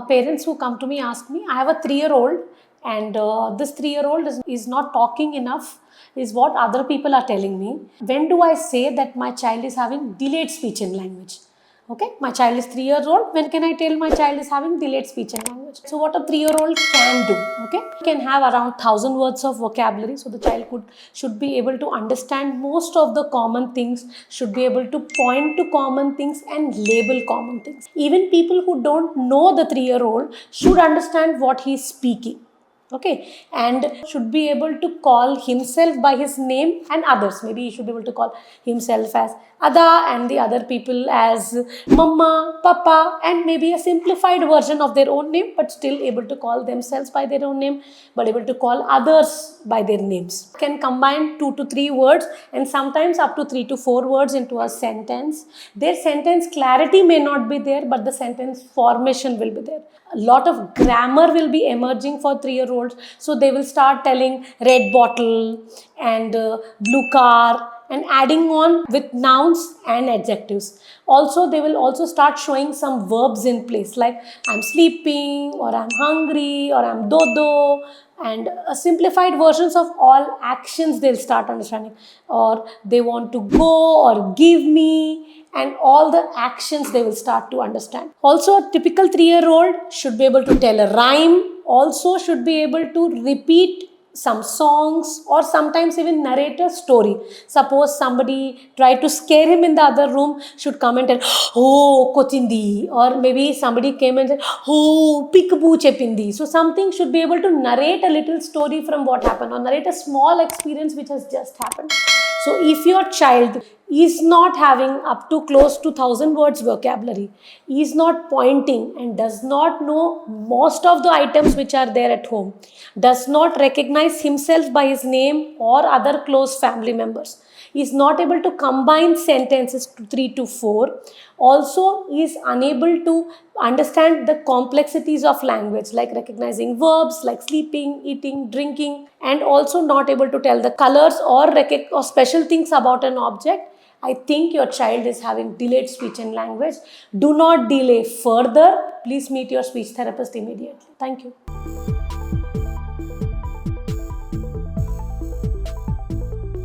parents who come to me ask me, I have a 3-year-old and this 3-year-old is not talking enough, is what other people are telling me. When do I say that my child is having delayed speech and language? Okay, my child is 3 years old. When can I tell my child is having delayed speech and language? So what a 3-year-old can do, okay, can have around 1,000 words of vocabulary. So the child should be able to understand most of the common things, should be able to point to common things and label common things. Even people who don't know the 3-year-old should understand what he is speaking. Okay, and should be able to call himself by his name and others. Maybe he should be able to call himself as Ada and the other people as Mama, Papa, and maybe a simplified version of their own name, but still able to call themselves by their own name, but able to call others by their names. Can combine 2 to 3 words and sometimes up to 3 to 4 words into a sentence. Their sentence clarity may not be there, but the sentence formation will be there. A lot of grammar will be emerging for 3-year-olds. So they will start telling red bottle and blue car and adding on with nouns and adjectives. Also, they will also start showing some verbs in place like I'm sleeping or I'm hungry or I'm dodo, and simplified versions of all actions they'll start understanding, or they want to go or give me, and all the actions they will start to understand. Also, a typical 3-year-old should be able to tell a rhyme, also should be able to repeat some songs or sometimes even narrate a story. Suppose somebody tried to scare him in the other room, should come and tell, oh, Kochindi, or maybe somebody came and said, oh, Peekaboo Chepindi. So something should be able to narrate a little story from what happened or narrate a small experience which has just happened. So if your child is not having up to close to 1,000 words vocabulary, is not pointing and does not know most of the items which are there at home, does not recognize himself by his name or other close family members, is not able to combine sentences to 3 to 4, also is unable to understand the complexities of language like recognizing verbs like sleeping, eating, drinking, and also not able to tell the colors or special things about an object, I think your child is having delayed speech and language. Do not delay further. Please meet your speech therapist immediately. Thank you.